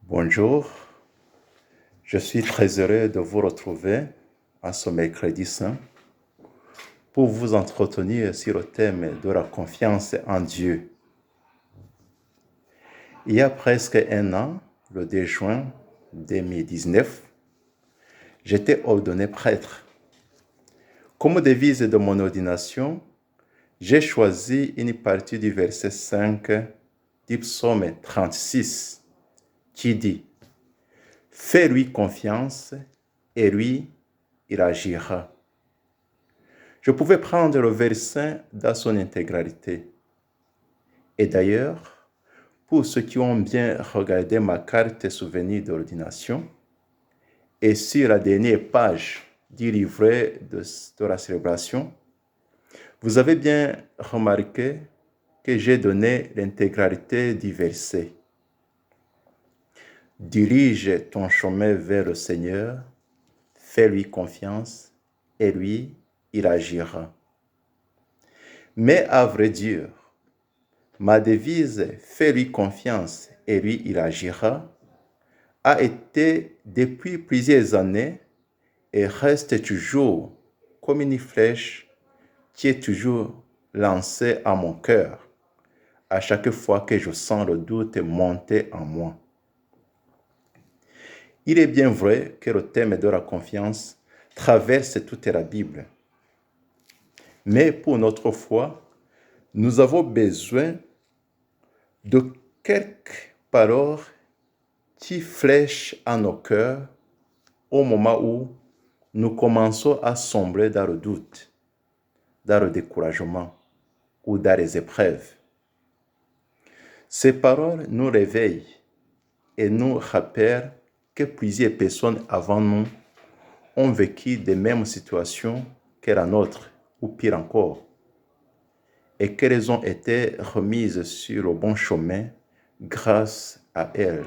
Bonjour, je suis très heureux de vous retrouver à ce mercredi saint pour vous entretenir sur le thème de la confiance en Dieu. Il y a presque un an, le 2 juin 2019, j'étais ordonné prêtre. Comme devise de mon ordination, j'ai choisi une partie du verset 5 du psaume 36 qui dit « Fais-lui confiance et lui, il agira. » Je pouvais prendre le verset dans son intégralité. Et d'ailleurs, pour ceux qui ont bien regardé ma carte souvenir d'ordination, et sur la dernière page du livret de la célébration, vous avez bien remarqué que j'ai donné l'intégralité du verset. Dirige ton chemin vers le Seigneur, fais-lui confiance, et lui, il agira. Mais à vrai dire, ma devise « Fais-lui confiance et lui, il agira » a été depuis plusieurs années et reste toujours comme une flèche qui est toujours lancée à mon cœur à chaque fois que je sens le doute monter en moi. Il est bien vrai que le thème de la confiance traverse toute la Bible. Mais pour notre foi, nous avons besoin de quelques paroles qui flèchent à nos cœurs au moment où nous commençons à sombrer dans le doute, dans le découragement ou dans les épreuves. Ces paroles nous réveillent et nous rappellent que plusieurs personnes avant nous ont vécu des mêmes situations que la nôtre, ou pire encore, et qu'elles ont été remises sur le bon chemin grâce à elles.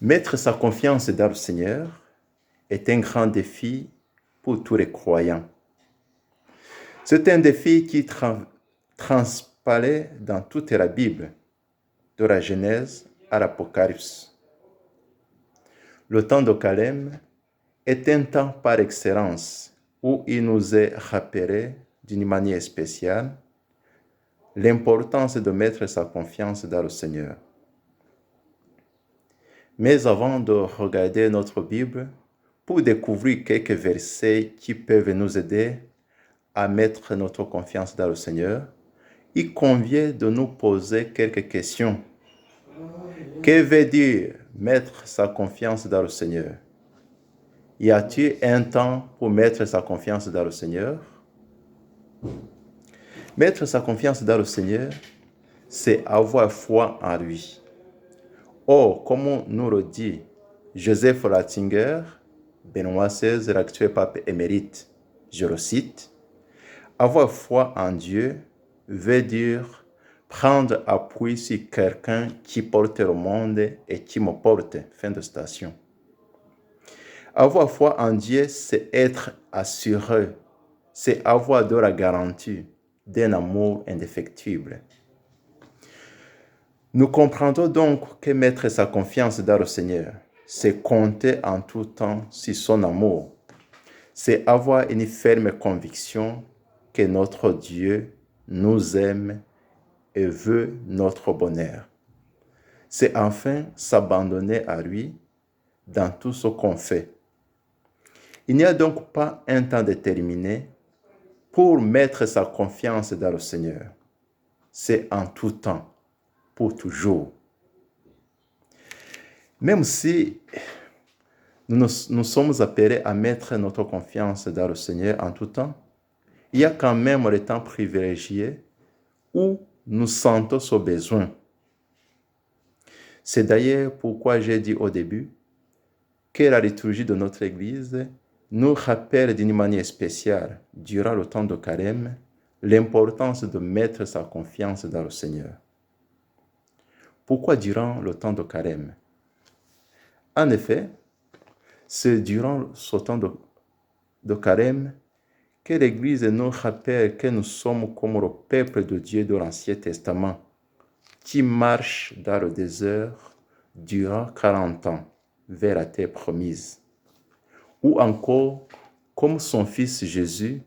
Mettre sa confiance dans le Seigneur est un grand défi pour tous les croyants. C'est un défi qui transparaît dans toute la Bible, de la Genèse à l'Apocalypse. Le temps de Caleb est un temps par excellence où il nous est rappelé d'une manière spéciale l'importance de mettre sa confiance dans le Seigneur. Mais avant de regarder notre Bible, pour découvrir quelques versets qui peuvent nous aider à mettre notre confiance dans le Seigneur, il convient de nous poser quelques questions. Que veut dire mettre sa confiance dans le Seigneur? Y a-t-il un temps pour mettre sa confiance dans le Seigneur? Mettre sa confiance dans le Seigneur, c'est avoir foi en lui. Or, comme nous le dit Joseph Ratzinger, Benoît XVI, l'actuel pape émérite, je le cite, « Avoir foi en Dieu veut dire prendre appui sur quelqu'un qui porte le monde et qui me porte. » Fin de citation. Avoir foi en Dieu, c'est être assuré, c'est avoir de la garantie d'un amour indéfectible. Nous comprendrons donc que mettre sa confiance dans le Seigneur, c'est compter en tout temps sur son amour. C'est avoir une ferme conviction que notre Dieu nous aime et veut notre bonheur. C'est enfin s'abandonner à lui dans tout ce qu'on fait. Il n'y a donc pas un temps déterminé pour mettre sa confiance dans le Seigneur. C'est en tout temps, pour toujours. Même si nous sommes appelés à mettre notre confiance dans le Seigneur en tout temps, il y a quand même le temps privilégié où nous sentons ce besoin. C'est d'ailleurs pourquoi j'ai dit au début que la liturgie de notre Église nous rappelle d'une manière spéciale, durant le temps de Carême, l'importance de mettre sa confiance dans le Seigneur. Pourquoi durant le temps de Carême? En effet, c'est durant ce temps de Carême que l'Église nous rappelle que nous sommes comme le peuple de Dieu de l'Ancien Testament, qui marche dans le désert durant 40 ans vers la terre promise. Ou encore, comme son fils Jésus,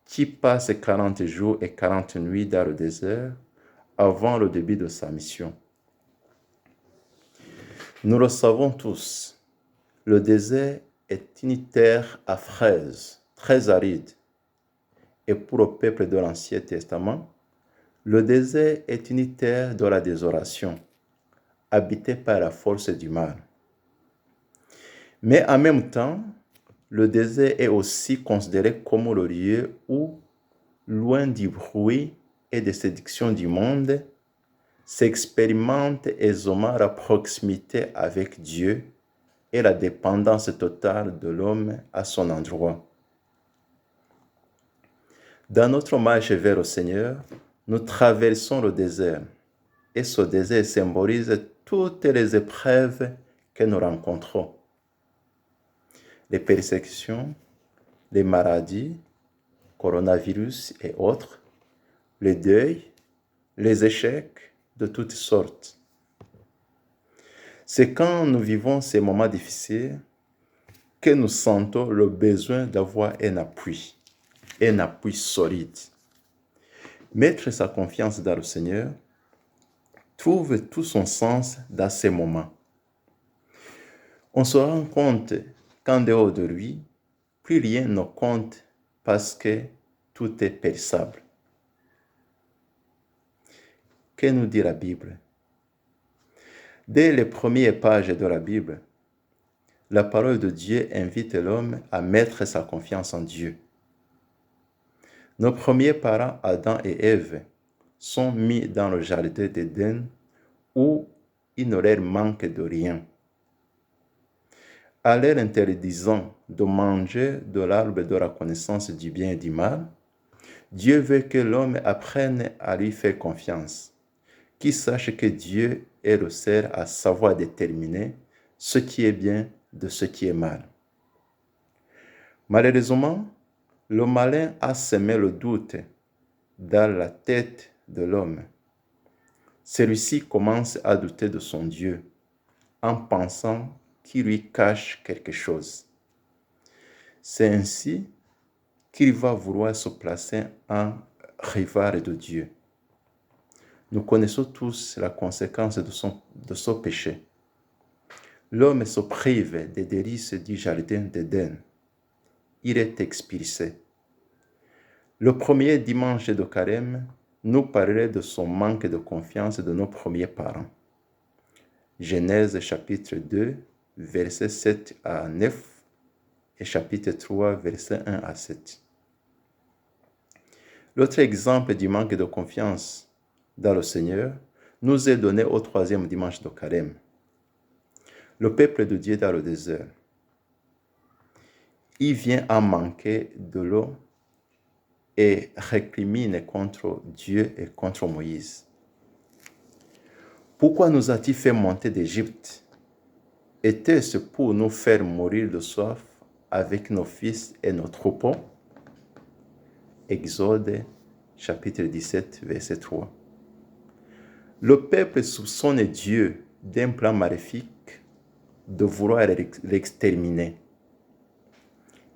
qui passe 40 jours et 40 nuits dans le désert avant le début de sa mission. Nous le savons tous, le désert est une terre affreuse, très aride. Et pour le peuple de l'Ancien Testament, le désert est une terre de la désolation, habitée par la force du mal. Mais en même temps, le désert est aussi considéré comme le lieu où, loin du bruit et des séductions du monde, s'expérimente aisément la proximité avec Dieu et la dépendance totale de l'homme à son endroit. Dans notre marche vers le Seigneur, nous traversons le désert et ce désert symbolise toutes les épreuves que nous rencontrons. Les persécutions, les maladies, coronavirus et autres, les deuils, les échecs de toutes sortes. C'est quand nous vivons ces moments difficiles que nous sentons le besoin d'avoir un appui solide. Mettre sa confiance dans le Seigneur trouve tout son sens dans ces moments. On se rend compte qu'en dehors de lui, plus rien ne compte parce que tout est périssable. Que nous dit la Bible? Dès les premières pages de la Bible, la parole de Dieu invite l'homme à mettre sa confiance en Dieu. Nos premiers parents, Adam et Ève, sont mis dans le jardin d'Éden où il ne leur manque de rien. À leur interdisant de manger de l'arbre de la connaissance du bien et du mal, Dieu veut que l'homme apprenne à lui faire confiance, qu'il sache que Dieu est le seul à savoir déterminer ce qui est bien de ce qui est mal. Malheureusement, le malin a semé le doute dans la tête de l'homme. Celui-ci commence à douter de son Dieu en pensant qu'il lui cache quelque chose. C'est ainsi qu'il va vouloir se placer en rival de Dieu. Nous connaissons tous la conséquence de ce péché. L'homme se prive des délices du jardin d'Éden. Il est expulsé. Le premier dimanche de Carême nous parlait de son manque de confiance de nos premiers parents. Genèse chapitre 2, versets 7 à 9 et chapitre 3, versets 1 à 7. L'autre exemple du manque de confiance dans le Seigneur nous est donné au troisième dimanche de Carême. Le peuple de Dieu dans le désert. Il vient à manquer de l'eau et récrimine contre Dieu et contre Moïse. Pourquoi nous a-t-il fait monter d'Égypte? Était-ce pour nous faire mourir de soif avec nos fils et nos troupeaux? Exode chapitre 17, verset 3. Le peuple soupçonne Dieu d'un plan maléfique de vouloir l'exterminer.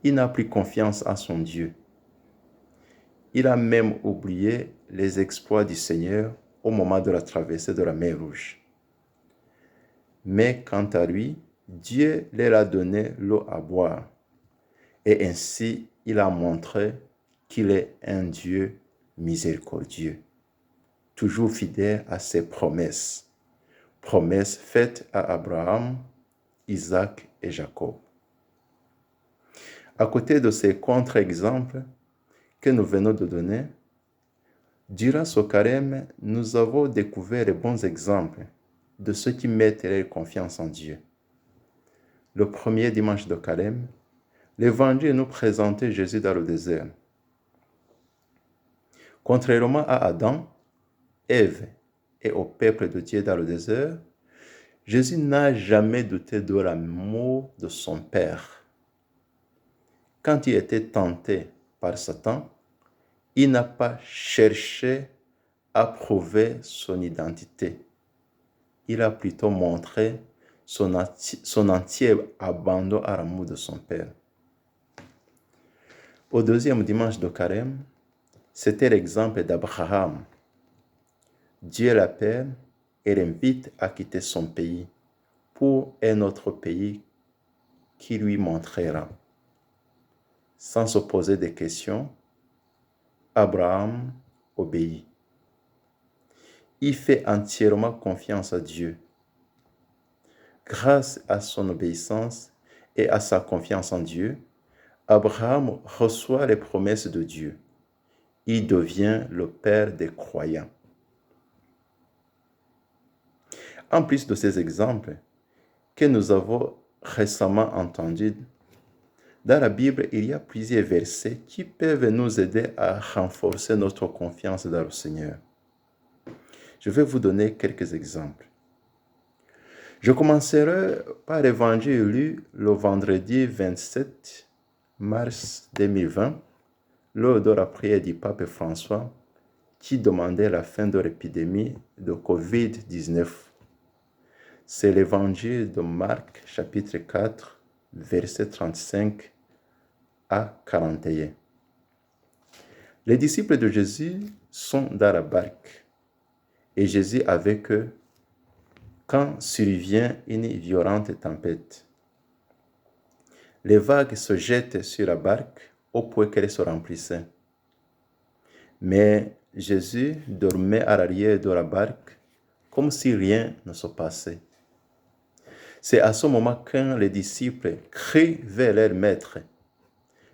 Il n'a plus confiance en son Dieu. Il a même oublié les exploits du Seigneur au moment de la traversée de la mer Rouge. Mais quant à lui, Dieu leur a donné l'eau à boire. Et ainsi, il a montré qu'il est un Dieu miséricordieux, toujours fidèle à ses promesses. Promesses faites à Abraham, Isaac et Jacob. À côté de ces contre-exemples que nous venons de donner, durant ce carême, nous avons découvert les bons exemples de ceux qui mettent leur confiance en Dieu. Le premier dimanche de carême, l'Évangile nous présentait Jésus dans le désert. Contrairement à Adam, Ève et au peuple de Dieu dans le désert, Jésus n'a jamais douté de l'amour de son Père. Quand il était tenté par Satan, il n'a pas cherché à prouver son identité. il a plutôt montré son entier abandon à l'amour de son Père. Au deuxième dimanche de Carême, c'était l'exemple d'Abraham. Dieu l'appelle et l'invite à quitter son pays pour un autre pays qui lui montrera. Sans se poser de questions, Abraham obéit. Il fait entièrement confiance à Dieu. Grâce à son obéissance et à sa confiance en Dieu, Abraham reçoit les promesses de Dieu. Il devient le père des croyants. En plus de ces exemples que nous avons récemment entendus, dans la Bible, il y a plusieurs versets qui peuvent nous aider à renforcer notre confiance dans le Seigneur. Je vais vous donner quelques exemples. Je commencerai par l'évangile lu le vendredi 27 mars 2020, lors de la prière du pape François, qui demandait la fin de l'épidémie de COVID-19. C'est l'évangile de Marc, chapitre 4, versets 35 à 41. Les disciples de Jésus sont dans la barque et Jésus avec eux quand survient une violente tempête. Les vagues se jettent sur la barque au point qu'elle se remplissait. Mais Jésus dormait à l'arrière de la barque comme si rien ne se passait. C'est à ce moment qu'un les disciples crient vers leur maître.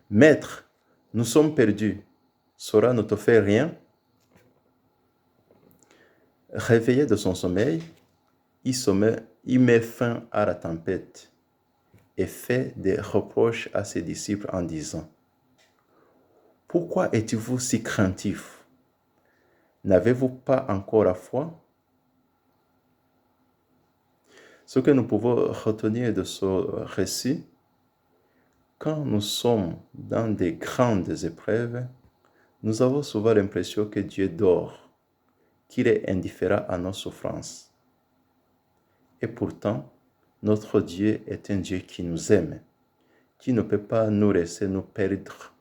« Maître, nous sommes perdus. Cela ne te fait rien ?» Réveillé de son sommeil, il met fin à la tempête et fait des reproches à ses disciples en disant « Pourquoi êtes-vous si craintifs? N'avez-vous pas encore la foi ?» Ce que nous pouvons retenir de ce récit, quand nous sommes dans des grandes épreuves, nous avons souvent l'impression que Dieu dort, qu'il est indifférent à nos souffrances. Et pourtant, notre Dieu est un Dieu qui nous aime, qui ne peut pas nous laisser nous perdre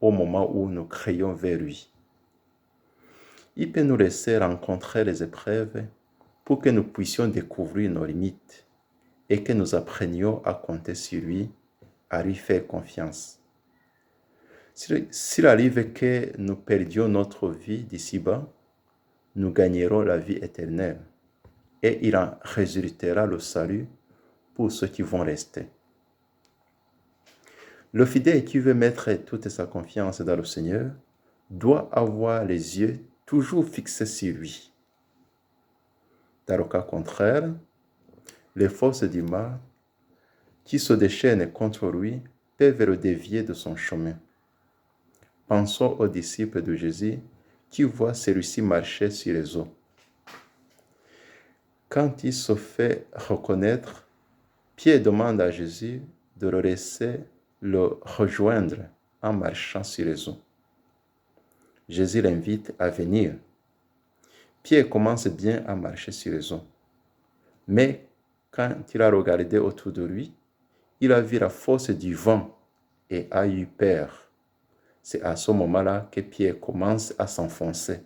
au moment où nous crions vers lui. Il peut nous laisser rencontrer les épreuves pour que nous puissions découvrir nos limites et que nous apprenions à compter sur lui, à lui faire confiance. S'il arrive que nous perdions notre vie d'ici-bas, nous gagnerons la vie éternelle et il en résultera le salut pour ceux qui vont rester. Le fidèle qui veut mettre toute sa confiance dans le Seigneur doit avoir les yeux toujours fixés sur lui. Dans le cas contraire, les forces du mal qui se déchaînent contre lui peuvent le dévier de son chemin. Pensons aux disciples de Jésus qui voient celui-ci marcher sur les eaux. Quand il se fait reconnaître, Pierre demande à Jésus de le laisser le rejoindre en marchant sur les eaux. Jésus l'invite à venir. Pierre commence bien à marcher sur les eaux. Mais quand il a regardé autour de lui, il a vu la force du vent et a eu peur. C'est à ce moment-là que Pierre commence à s'enfoncer.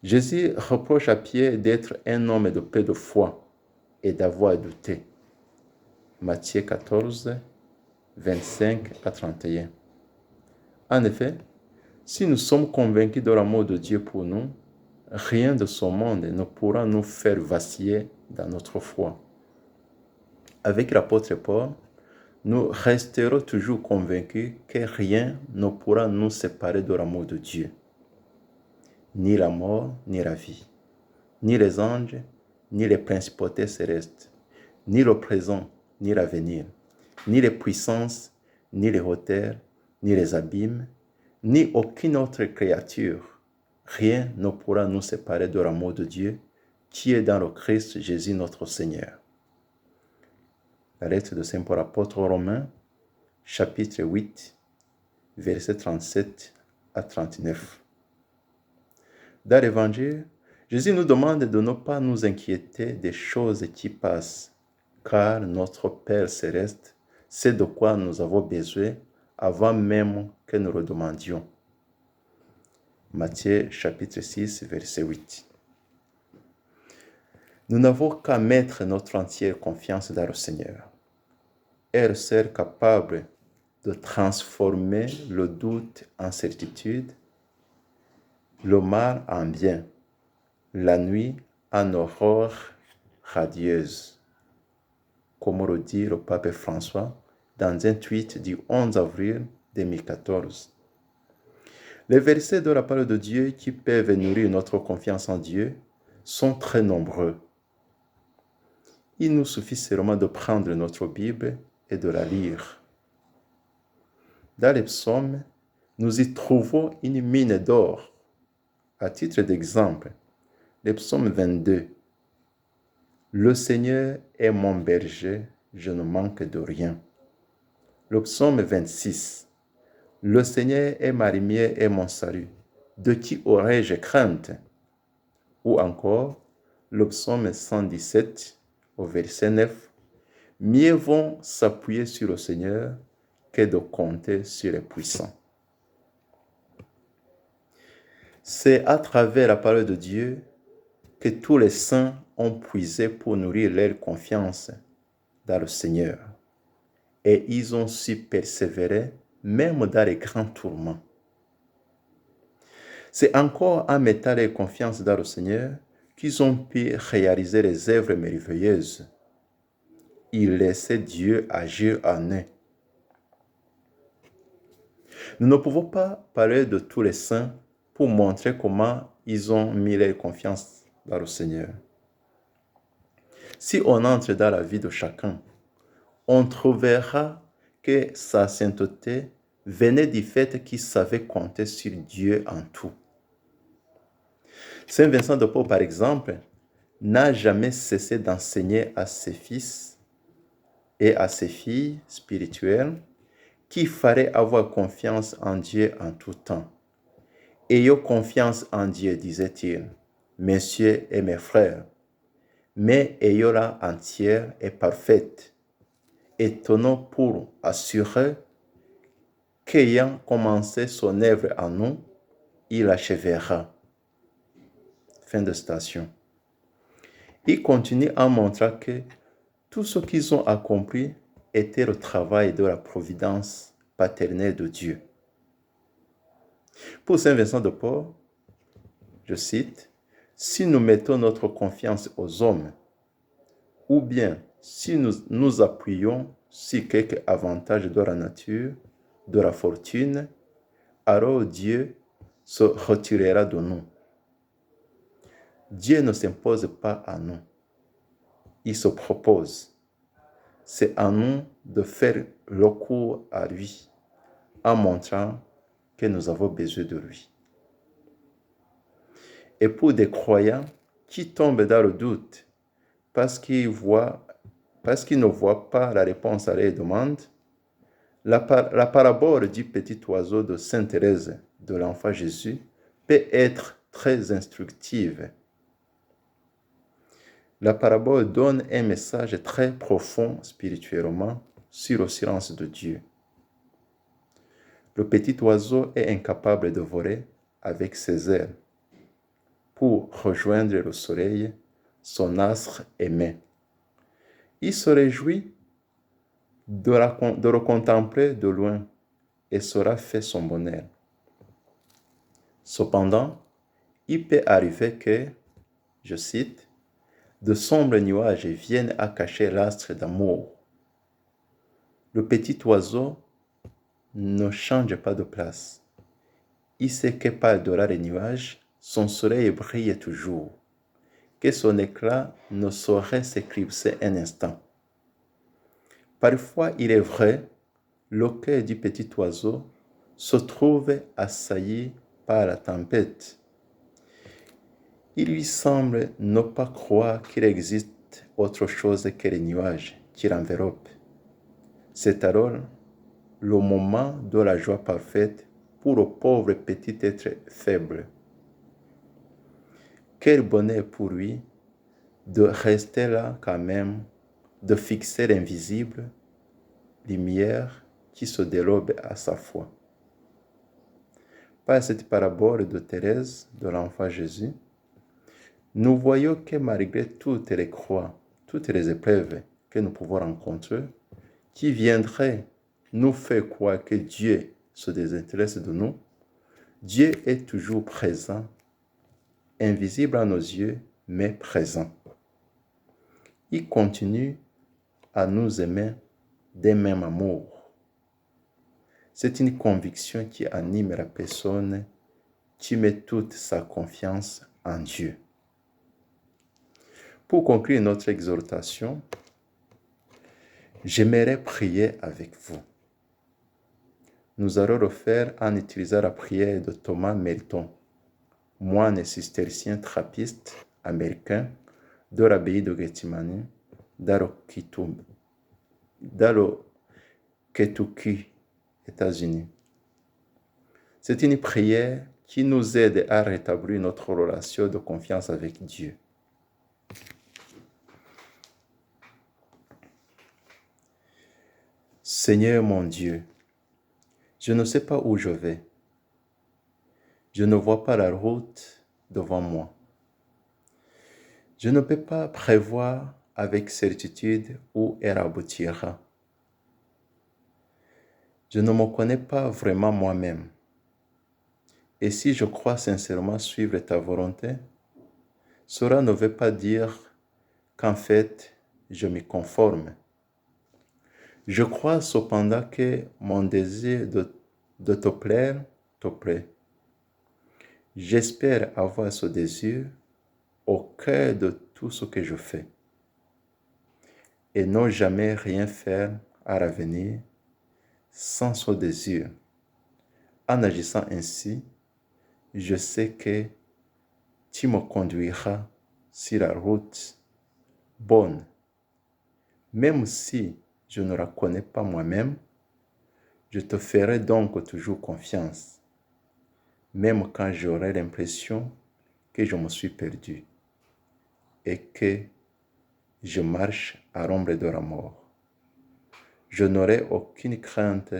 Jésus reproche à Pierre d'être un homme de peu de foi et d'avoir douté. Matthieu 14, 25 à 31. En effet, si nous sommes convaincus de l'amour de Dieu pour nous, rien de ce monde ne pourra nous faire vaciller dans notre foi. Avec l'apôtre Paul, nous resterons toujours convaincus que rien ne pourra nous séparer de l'amour de Dieu. Ni la mort, ni la vie, ni les anges, ni les principautés célestes, ni le présent, ni l'avenir, ni les puissances, ni les hauteurs, ni les abîmes, ni aucune autre créature. Rien ne pourra nous séparer de l'amour de Dieu qui est dans le Christ Jésus notre Seigneur. La lettre de Saint Paul apôtre aux Romains, chapitre 8, versets 37 à 39. Dans l'Évangile, Jésus nous demande de ne pas nous inquiéter des choses qui passent, car notre Père céleste sait de quoi nous avons besoin avant même que nous le demandions. Matthieu chapitre 6, verset 8. Nous n'avons qu'à mettre notre entière confiance dans le Seigneur. Elle seule capable de transformer le doute en certitude, le mal en bien, la nuit en aurore radieuse, comme le dit le pape François dans un tweet du 11 avril 2014. Les versets de la parole de Dieu qui peuvent nourrir notre confiance en Dieu sont très nombreux. Il nous suffit seulement de prendre notre Bible et de la lire. Dans les psaumes, nous y trouvons une mine d'or. À titre d'exemple, le psaume 22. Le Seigneur est mon berger, je ne manque de rien. Le psaume 26. Le Seigneur est ma lumière et mon salut. De qui aurais-je crainte? Ou encore, le psaume 117, au verset 9. Mieux vont s'appuyer sur le Seigneur que de compter sur les puissants. C'est à travers la parole de Dieu que tous les saints ont puisé pour nourrir leur confiance dans le Seigneur. Et ils ont su persévérer même dans les grands tourments. C'est encore en mettant leur confiance dans le Seigneur qu'ils ont pu réaliser les œuvres merveilleuses. Ils laissaient Dieu agir en eux. Nous ne pouvons pas parler de tous les saints pour montrer comment ils ont mis leur confiance dans le Seigneur. Si on entre dans la vie de chacun, on trouvera que sa sainteté venait du fait qu'il savait compter sur Dieu en tout. Saint Vincent de Paul, par exemple, n'a jamais cessé d'enseigner à ses fils et à ses filles spirituelles qu'il fallait avoir confiance en Dieu en tout temps. Ayez confiance en Dieu, disait-il, messieurs et mes frères, mais ayez-la entière et parfaite, et tenons pour assurer qu'ayant commencé son œuvre en nous, il achèvera. Fin de citation. Il continue en montrant que tout ce qu'ils ont accompli était le travail de la providence paternelle de Dieu. Pour Saint Vincent de Paul, je cite, « Si nous mettons notre confiance aux hommes, ou bien si nous nous appuyons sur quelque avantage de la nature, de la fortune, alors Dieu se retirera de nous. Dieu ne s'impose pas à nous. Il se propose. C'est à nous de faire recours à lui en montrant que nous avons besoin de lui. » Et pour des croyants qui tombent dans le doute parce qu'ils ne voient pas la réponse à leurs demandes, la parabole du petit oiseau de Sainte Thérèse de l'Enfant Jésus peut être très instructive. La parabole donne un message très profond spirituellement sur le silence de Dieu. Le petit oiseau est incapable de voler avec ses ailes pour rejoindre le soleil, son astre aimé. Il se réjouit de le contempler de loin et saura faire son bonheur. Cependant, il peut arriver que, je cite, « de sombres nuages viennent à cacher l'astre d'amour. Le petit oiseau ne change pas de place. Il sait que par-delà les nuages, son soleil brille toujours, que son éclat ne saurait s'éclipser un instant. Parfois, il est vrai, le cœur du petit oiseau se trouve assailli par la tempête. Il lui semble ne pas croire qu'il existe autre chose que les nuages qui l'enveloppent. C'est alors le moment de la joie parfaite pour le pauvre petit être faible. quel bonheur pour lui de rester là quand même, de fixer l'invisible lumière qui se dérobe à sa foi. Par cette parabole de Thérèse, de l'enfant Jésus, nous voyons que malgré toutes les croix, toutes les épreuves que nous pouvons rencontrer, qui viendraient nous faire croire que Dieu se désintéresse de nous, Dieu est toujours présent, invisible à nos yeux, mais présent. Il continue à nous aimer d'un même amour. C'est une conviction qui anime la personne qui met toute sa confiance en Dieu. Pour conclure notre exhortation, j'aimerais prier avec vous. Nous allons le faire en utilisant la prière de Thomas Merton, moine cistercien trappiste américain de l'abbaye de Gethsemane, dans le Kentucky, États-Unis. C'est une prière qui nous aide à rétablir notre relation de confiance avec Dieu. Seigneur mon Dieu, je ne sais pas où je vais. Je ne vois pas la route devant moi. Je ne peux pas prévoir avec certitude où elle aboutira. Je ne me connais pas vraiment moi-même. Et si je crois sincèrement suivre ta volonté, cela ne veut pas dire qu'en fait, je m'y conforme. Je crois cependant que mon désir de te plaire te plaît. J'espère avoir ce désir au cœur de tout ce que je fais et ne jamais rien faire à l'avenir sans ce désir. En agissant ainsi, je sais que tu me conduiras sur la route bonne. Même si je ne la connais pas moi-même, je te ferai donc toujours confiance, même quand j'aurai l'impression que je me suis perdu et que je marche à l'ombre de la mort. Je n'aurai aucune crainte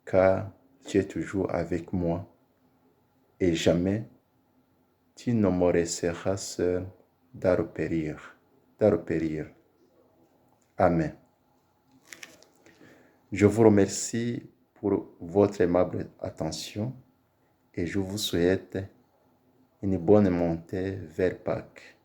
car tu es toujours avec moi et jamais tu ne me laisseras seul dans le périr. Amen. Je vous remercie pour votre aimable attention et je vous souhaite une bonne montée vers Pâques.